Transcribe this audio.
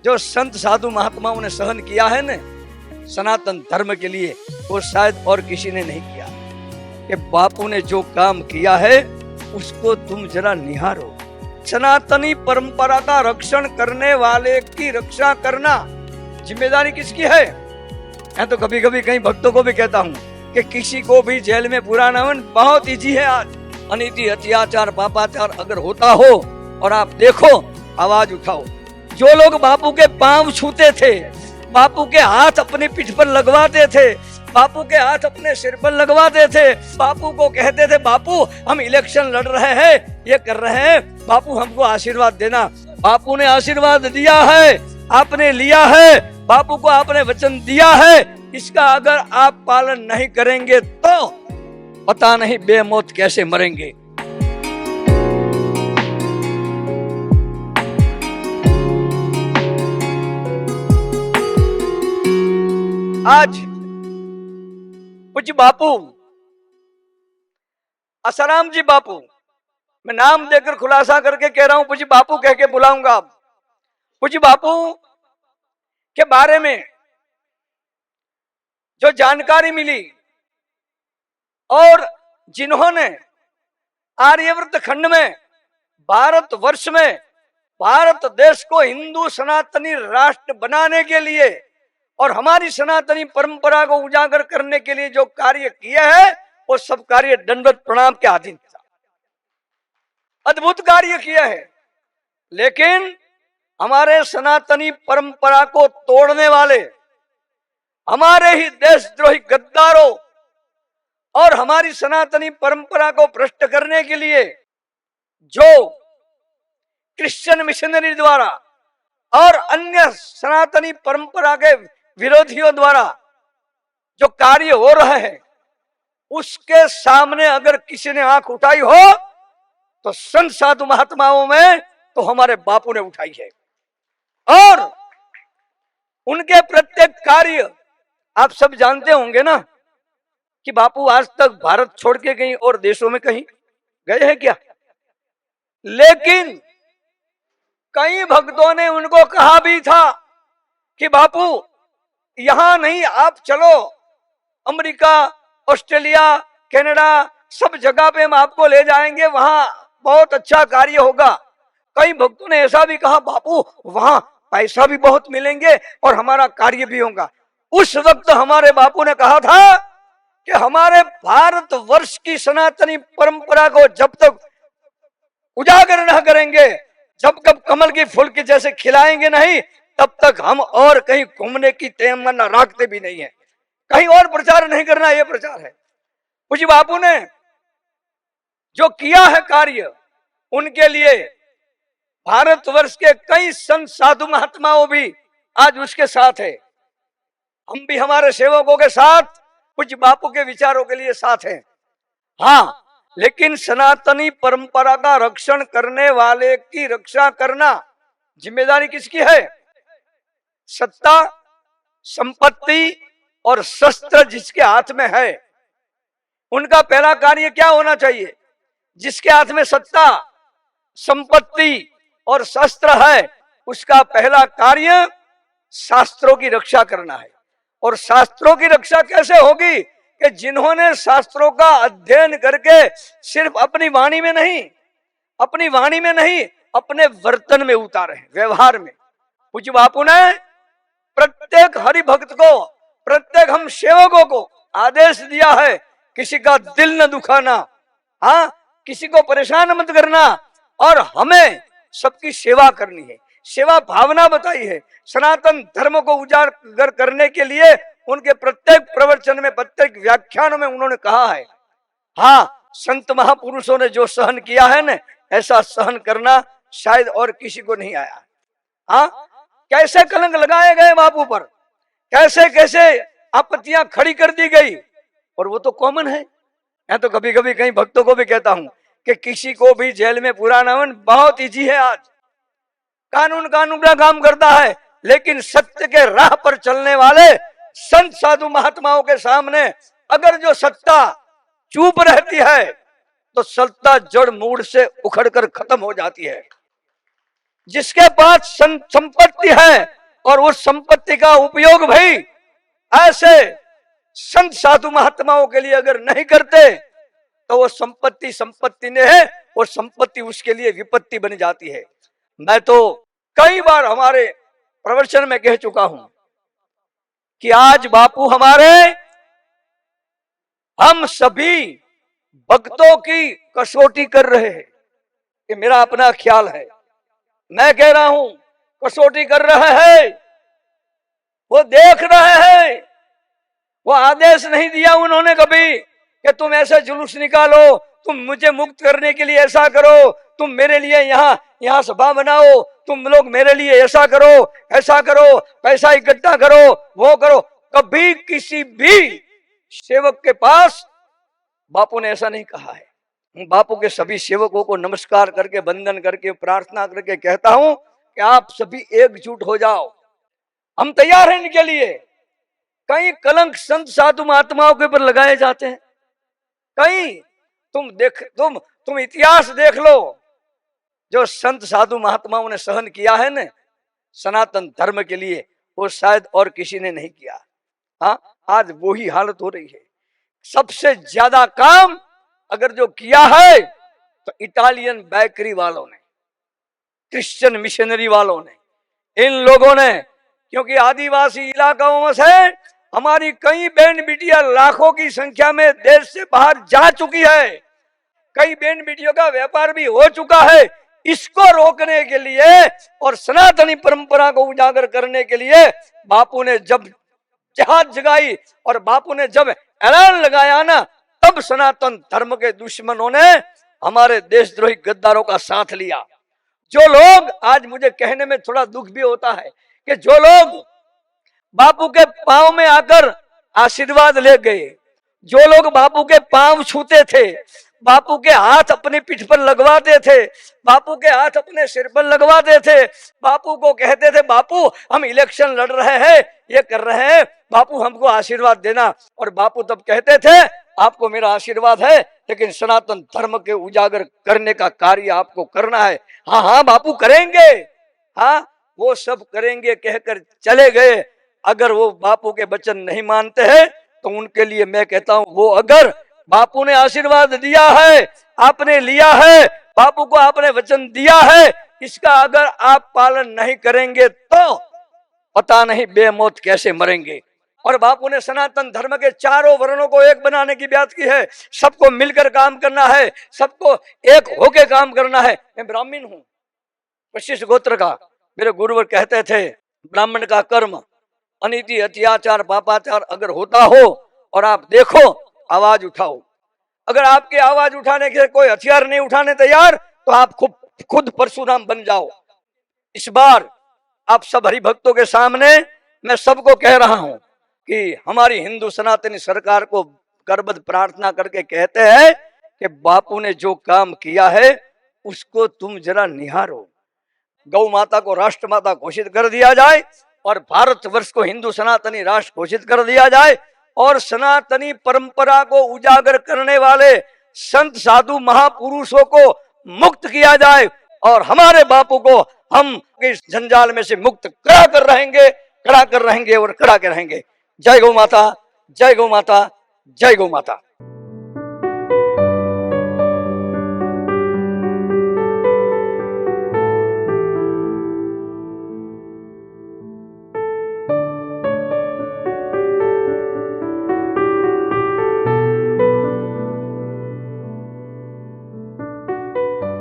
जो संत साधु महात्माओं ने सहन किया है न सनातन धर्म के लिए, वो शायद और किसी ने नहीं किया। कि बापू ने जो काम किया है उसको तुम जरा निहारो। सनातनी परंपरा का रक्षण करने वाले की रक्षा करना जिम्मेदारी किसकी है? मैं तो कभी कभी कई भक्तों को भी कहता हूँ कि किसी को भी जेल में पुराना होना बहुत इजी है। आज अनिति अत्याचार पापाचार अगर होता हो और आप देखो, आवाज उठाओ। जो लोग बापू के पांव छूते थे, बापू के हाथ अपनी पीठ पर लगवाते थे, बापू के हाथ अपने सिर पर लगवाते थे, बापू को कहते थे बापू हम इलेक्शन लड़ रहे हैं, ये कर रहे हैं, बापू हमको आशीर्वाद देना। बापू ने आशीर्वाद दिया है, आपने लिया है, बापू को आपने वचन दिया है। इसका अगर आप पालन नहीं करेंगे तो पता नहीं बेमौत कैसे मरेंगे। आज पूज्य बापू आसाराम जी बापू, मैं नाम देकर खुलासा करके कह रहा हूं, पूज्य बापू कह के बुलाऊंगा। पूज्य बापू के बारे में जो जानकारी मिली और जिन्होंने आर्यवर्त खंड में, भारतवर्ष में, भारत देश को हिंदू सनातनी राष्ट्र बनाने के लिए और हमारी सनातनी परंपरा को उजागर करने के लिए जो कार्य किए हैं, वो सब कार्य दंडवत प्रणाम के अधीन था। अद्भुत कार्य किया है। लेकिन हमारे सनातनी परंपरा को तोड़ने वाले, हमारे ही देशद्रोही गद्दारों और हमारी सनातनी परंपरा को भ्रष्ट करने के लिए जो क्रिश्चियन मिशनरी द्वारा और अन्य सनातनी परंपरा के विरोधियों द्वारा जो कार्य हो रहे हैं, उसके सामने अगर किसी ने आंख उठाई हो तो संत साधु महात्माओं में तो हमारे बापू ने उठाई है। और उनके प्रत्येक कार्य आप सब जानते होंगे ना कि बापू आज तक भारत छोड़ के कहीं और देशों में कहीं गए हैं क्या? लेकिन कई भक्तों ने उनको कहा भी था कि बापू यहां नहीं, आप चलो अमेरिका, ऑस्ट्रेलिया, कनाडा, सब जगह पे हम आपको ले जाएंगे, वहां बहुत अच्छा कार्य होगा। कई भक्तों ने ऐसा भी कहा बापू वहां पैसा भी बहुत मिलेंगे और हमारा कार्य भी होगा। उस वक्त हमारे बापू ने कहा था कि हमारे भारतवर्ष की सनातनी परंपरा को जब तक उजागर न करेंगे, जब तक कमल की फूल के जैसे खिलाएंगे नहीं, तब तक हम और कहीं घूमने की तमन्ना रखते भी नहीं है। कहीं और प्रचार नहीं करना, यह प्रचार है। पूज्य बापू ने जो किया है कार्य, उनके लिए भारतवर्ष के कई संत साधु महात्माओं भी आज उसके साथ है। हम भी हमारे सेवकों के साथ पूज्य बापू के विचारों के लिए साथ हैं। हाँ, लेकिन सनातनी परंपरा का रक्षण करने वाले की रक्षा करना जिम्मेदारी किसकी है? सत्ता, संपत्ति और शस्त्र जिसके हाथ में है, उनका पहला कार्य क्या होना चाहिए? जिसके हाथ में सत्ता, संपत्ति और शस्त्र है, उसका पहला कार्य शास्त्रों की रक्षा करना है। और शास्त्रों की रक्षा कैसे होगी? कि जिन्होंने शास्त्रों का अध्ययन करके सिर्फ अपनी वाणी में नहीं, अपने वर्तन में उतारे, व्यवहार में। पूज्य बापू ने प्रत्येक हरि भक्त को, प्रत्येक हम सेवकों को आदेश दिया है, किसी का दिल न दुखाना, हाँ, किसी को परेशान मत करना और हमें सबकी सेवा करनी है। सेवा भावना बताई है। सनातन धर्म को उजागर करने के लिए उनके प्रत्येक प्रवचन में, प्रत्येक व्याख्यानों में उन्होंने कहा है, हाँ, संत महापुरुषों ने जो सहन किया है ना, ऐसा सहन करना शायद और किसी को नहीं आया। हाँ, कैसे कलंक लगाए गए बापू पर, कैसे कैसे आपत्तियां खड़ी कर दी गई, और वो तो कॉमन है। मैं तो कभी कभी कई भक्तों को भी कहता हूं कि किसी को भी जेल में पुराना होना बहुत इजी है। आज कानून का काम करता है, लेकिन सत्य के राह पर चलने वाले संत साधु महात्माओं के सामने अगर जो सत्ता चुप रहती है तो सत्ता जड़ मूड से उखड़कर खत्म हो जाती है। जिसके पास संपत्ति है और उस संपत्ति का उपयोग भाई ऐसे संत साधु महात्माओं के लिए अगर नहीं करते तो वो संपत्ति संपत्ति ने है और संपत्ति उसके लिए विपत्ति बन जाती है। मैं तो कई बार हमारे प्रवचन में कह चुका हूं कि आज बापू हमारे हम सभी भक्तों की कसौटी कर रहे हैं। ये मेरा अपना ख्याल है, मैं कह रहा हूं कसौटी कर रहे हैं। वो देख रहे हैं, वो आदेश नहीं दिया उन्होंने कभी कि तुम ऐसा जुलूस निकालो, तुम मुझे मुक्त करने के लिए ऐसा करो, तुम मेरे लिए यहाँ सभा बनाओ, तुम लोग मेरे लिए ऐसा करो, पैसा इकट्ठा करो, वो करो। कभी किसी भी सेवक के पास बापू ने ऐसा नहीं कहा है। बापू के सभी सेवकों को नमस्कार करके वंदन करके प्रार्थना करके कहता हूं कि आप सभी एकजुट हो जाओ, हम तैयार हैं इनके लिए। कई कलंक संत साधु महात्माओं के ऊपर लगाए जाते हैं, कई तुम इतिहास देख लो, जो संत साधु महात्माओं ने सहन किया है न सनातन धर्म के लिए, वो शायद और किसी ने नहीं किया। हाँ, आज वही हालत हो रही है। सबसे ज्यादा काम अगर जो किया है तो इटालियन बेकरी वालों ने, क्रिश्चियन मिशनरी वालों ने, इन लोगों ने, क्योंकि आदिवासी इलाकों में से हमारी कई बहन बिटिया लाखों की संख्या में देश से बाहर जा चुकी है, कई बहन बिटियों का व्यापार भी हो चुका है। इसको रोकने के लिए और सनातनी परंपरा को उजागर करने के लिए बापू ने जब जहाज जगाई और बापू ने जब ऐलान लगाया ना, तब सनातन धर्म के दुश्मनों ने हमारे देशद्रोही गद्दारों का साथ लिया। जो लोग, आज मुझे कहने में थोड़ा दुख भी होता है कि जो लोग बापू के पांव में आकर आशीर्वाद ले गए, जो लोग बापू के पांव छूते थे, बापू के हाथ अपनी पीठ पर लगवाते थे, बापू के हाथ अपने सिर पर लगवाते थे, बापू को कहते थे बापू हम इलेक्शन लड़ रहे हैं, ये कर रहे हैं, बापू हमको आशीर्वाद देना। और बापू तब कहते थे आपको मेरा आशीर्वाद है, लेकिन सनातन धर्म के उजागर करने का कार्य आपको करना है। हाँ हाँ बापू करेंगे, हाँ वो सब करेंगे कहकर चले गए। अगर वो बापू के वचन नहीं मानते हैं तो उनके लिए मैं कहता हूं, वो अगर बापू ने आशीर्वाद दिया है, आपने लिया है, बापू को आपने वचन दिया है, इसका अगर आप पालन नहीं करेंगे तो पता नहीं बेमौत कैसे मरेंगे। और बापू ने सनातन धर्म के चारों वर्णों को एक बनाने की बात की है, सबको मिलकर काम करना है, सबको एक होके काम करना है। मैं ब्राह्मण हूं, वशिष्ठ गोत्र का, मेरे गुरुवर कहते थे ब्राह्मण का कर्म अनीति अत्याचार पापाचार अगर होता हो और आप देखो, आवाज उठाओ। अगर आपके आवाज उठाने के कोई हथियार नहीं उठाने तैयार तो आप खुद परशुराम बन जाओ। इस बार आप सब हरिभक्तों के सामने मैं सबको कह रहा हूं कि हमारी हिंदू सनातनी सरकार को करबद्ध प्रार्थना करके कहते हैं कि बापू ने जो काम किया है उसको तुम जरा निहारो। गौ माता को राष्ट्र माता घोषित कर दिया जाए और भारतवर्ष को हिंदू सनातनी राष्ट्र घोषित कर दिया जाए और सनातनी परंपरा को उजागर करने वाले संत साधु महापुरुषों को मुक्त किया जाए और हमारे बापू को हम इस जंजाल में से मुक्त करा कर रहेंगे और करा के रहेंगे। जय गौ माता, जय गौ माता, जय गौ माता।